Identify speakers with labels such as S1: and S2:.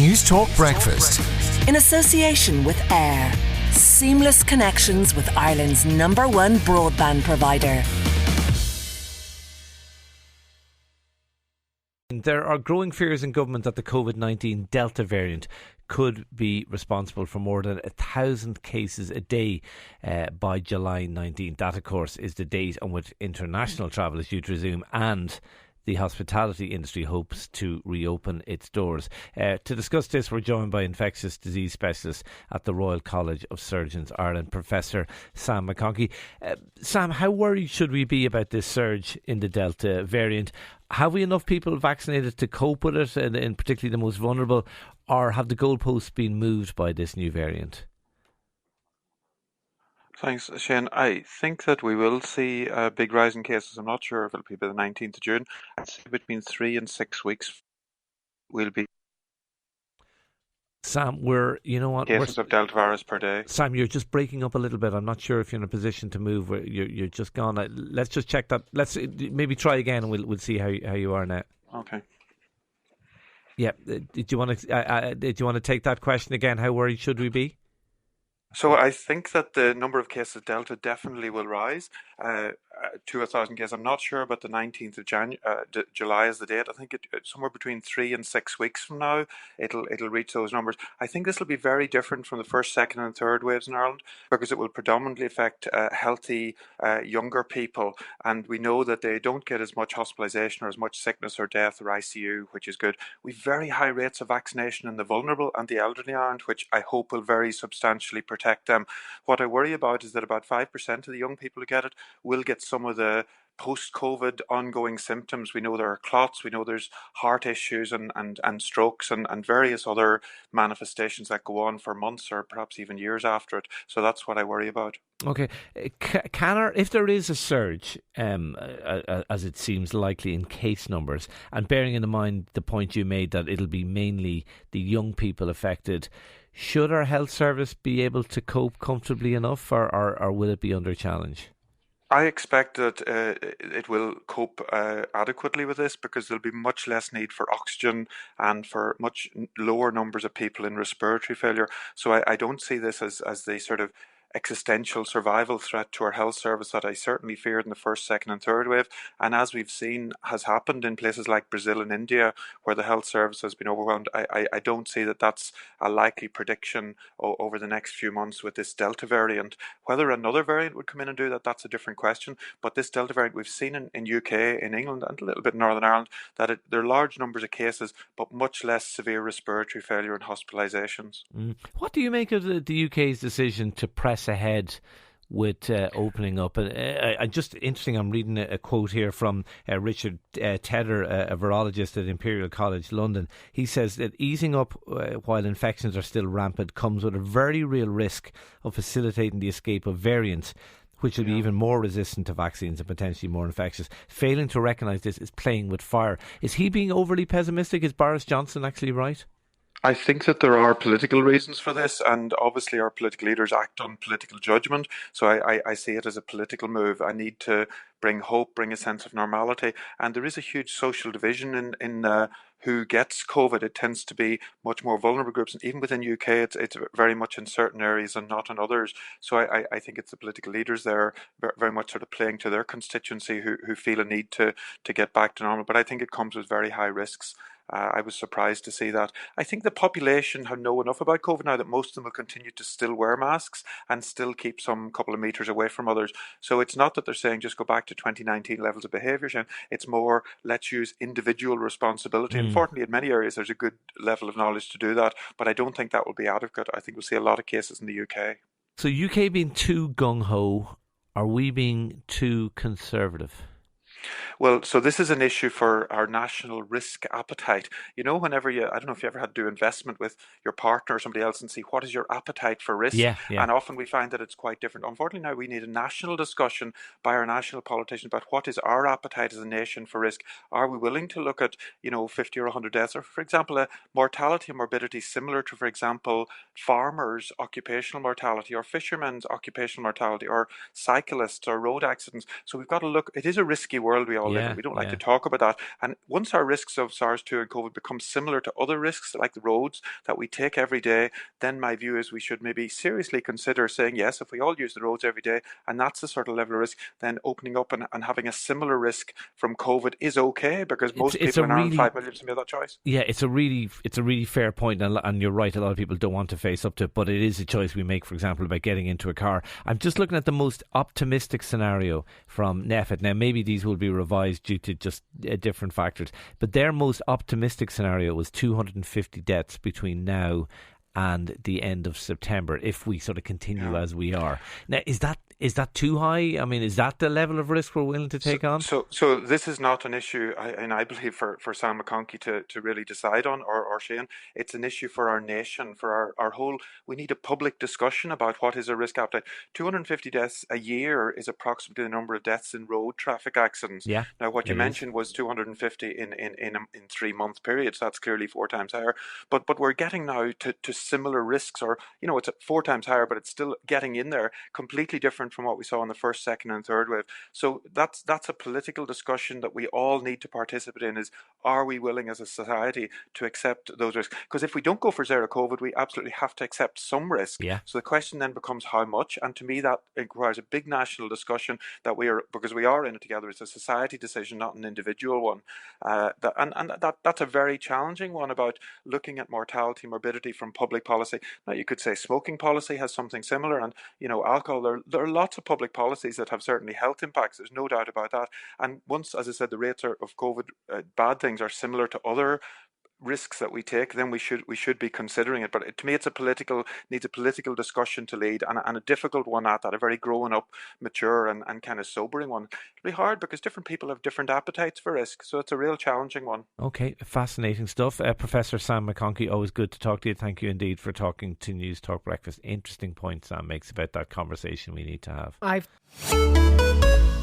S1: News Talk Breakfast.
S2: In association with AIR. Seamless connections with Ireland's #1 broadband provider.
S3: There are growing fears in government that the COVID-19 Delta variant could be responsible for more than 1,000 cases a day by July 19th. That, of course, is the date on which international travel is due to resume and the hospitality industry hopes to reopen its doors. To discuss this, we're joined by infectious disease specialist at the Royal College of Surgeons Ireland, Professor Sam McConkey. Sam, how worried should we be about this surge in the Delta variant? Have we enough people vaccinated to cope with it, and particularly the most vulnerable, or have the goalposts been moved by this new variant?
S4: Thanks, Shane. I think that we will see a big rise in cases. I'm not sure if it'll be by the 19th of June. I'd say between 3 and 6 weeks will be
S3: Sam,
S4: cases of Delta virus per day.
S3: Sam, you're just breaking up a little bit. I'm not sure if you're in a position to move. You're just gone. Let's just check that. Let's maybe try again, and we'll see how you are now.
S4: Okay.
S3: Yeah. Did you want to take that question again? How worried should we be?
S4: So I think that the number of cases of Delta definitely will rise to 1,000 cases. I'm not sure about the 19th of July as the date. I think somewhere between 3 and 6 weeks from now, it'll reach those numbers. I think this will be very different from the first, second and third waves in Ireland because it will predominantly affect healthy younger people. And we know that they don't get as much hospitalisation or as much sickness or death or ICU, which is good. We've very high rates of vaccination in the vulnerable and the elderly Ireland, which I hope will very substantially protect them. What I worry about is that about 5% of the young people who get it will get some of the post-COVID ongoing symptoms. We know there are clots, we know there's heart issues and strokes and various other manifestations that go on for months or perhaps even years after it. So that's what I worry about. Okay.
S3: If there is a surge, as it seems likely in case numbers, and bearing in mind the point you made that it'll be mainly the young people affected, should our health service be able to cope comfortably enough, or will it be under challenge?
S4: I expect that it will cope adequately with this because there'll be much less need for oxygen and for much lower numbers of people in respiratory failure. So I don't see this as the sort of existential survival threat to our health service that I certainly feared in the first, second and third wave. And as we've seen has happened in places like Brazil and India where the health service has been overwhelmed, I don't see that that's a likely prediction over the next few months with this Delta variant. Whether another variant would come in and do that, that's a different question. But this Delta variant we've seen in UK, in England and a little bit in Northern Ireland, that there are large numbers of cases but much less severe respiratory failure and hospitalisations.
S3: What do you make of the UK's decision to press ahead with opening up? And just interesting, I'm reading a quote here from Richard Tedder, a virologist at Imperial College London. He says that easing up while infections are still rampant comes with a very real risk of facilitating the escape of variants which will be even more resistant to vaccines and potentially more infectious. Failing to recognise this is playing with fire. Is he being overly pessimistic? Is Boris Johnson actually right?
S4: I think that there are political reasons for this, and obviously our political leaders act on political judgment. So I see it as a political move. I need to bring hope, bring a sense of normality. And there is a huge social division in who gets COVID. It tends to be much more vulnerable groups. And even within UK, it's very much in certain areas and not in others. So I think it's the political leaders there very much sort of playing to their constituency who feel a need to get back to normal. But I think it comes with very high risks. I was surprised to see that. I think the population know enough about COVID now that most of them will continue to still wear masks and still keep some couple of metres away from others. So it's not that they're saying just go back to 2019 levels of behaviour, Shane. It's more let's use individual responsibility. Unfortunately, in many areas there's a good level of knowledge to do that, but I don't think that will be adequate. I think we'll see a lot of cases in the UK.
S3: So UK being too gung-ho, are we being too conservative?
S4: Well, so this is an issue for our national risk appetite. You know, whenever I don't know if you ever had to do investment with your partner or somebody else and see what is your appetite for risk.
S3: Yeah.
S4: And often we find that it's quite different. Unfortunately, now we need a national discussion by our national politicians about what is our appetite as a nation for risk. Are we willing to look at, 50 or 100 deaths, or for example, a mortality and morbidity similar to, for example, farmers' occupational mortality or fishermen's occupational mortality or cyclists or road accidents. So we've got to look, it is a risky world. world we all live in. We don't like to talk about that. And once our risks of SARS-2 and COVID become similar to other risks like the roads that we take every day, then my view is we should maybe seriously consider saying, yes, if we all use the roads every day and that's the sort of level of risk, then opening up and having a similar risk from COVID is okay, because most people in around 5 million made that choice.
S3: Yeah, it's a really fair point, and you're right, a lot of people don't want to face up to it, but it is a choice we make, for example, about getting into a car. I'm just looking at the most optimistic scenario from NPHET. Now, maybe these will be revised due to just different factors, but their most optimistic scenario was 250 deaths between now and the end of September if we sort of continue as we are. Now, is that too high? I mean, is that the level of risk we're willing to take on?
S4: So this is not an issue, and I believe for Sam McConkey to really decide on, or Shane. It's an issue for our nation, for our whole. We need a public discussion about what is a risk appetite. 250 deaths a year is approximately the number of deaths in road traffic accidents.
S3: Yeah.
S4: Now, what you mentioned was 250 in 3-month periods. That's clearly 4 times higher. But we're getting now to similar risks, or it's 4 times higher, but it's still getting in there, completely different from what we saw in the first, second and third wave. So that's a political discussion that we all need to participate in, is are we willing as a society to accept those risks? Because if we don't go for zero COVID, we absolutely have to accept some risk.
S3: Yeah.
S4: So the question then becomes how much, and to me that requires a big national discussion that because we are in it together. It's a society decision, not an individual one. That's a very challenging one, about looking at mortality, morbidity from public policy. Now, you could say smoking policy has something similar, and alcohol. There are lots of public policies that have certainly health impacts. There's no doubt about that. And once, as I said, the rates of COVID bad things are similar to other risks that we take, then we should be considering it. But to me, needs a political discussion to lead, and a difficult one at that, a very grown up, mature and kind of sobering one. It'll be hard because different people have different appetites for risk, so it's a real challenging one. Okay, fascinating stuff. Professor Sam McConkey, always good to talk to you. Thank you indeed for talking to News Talk Breakfast. Interesting point Sam makes about that conversation we need to have.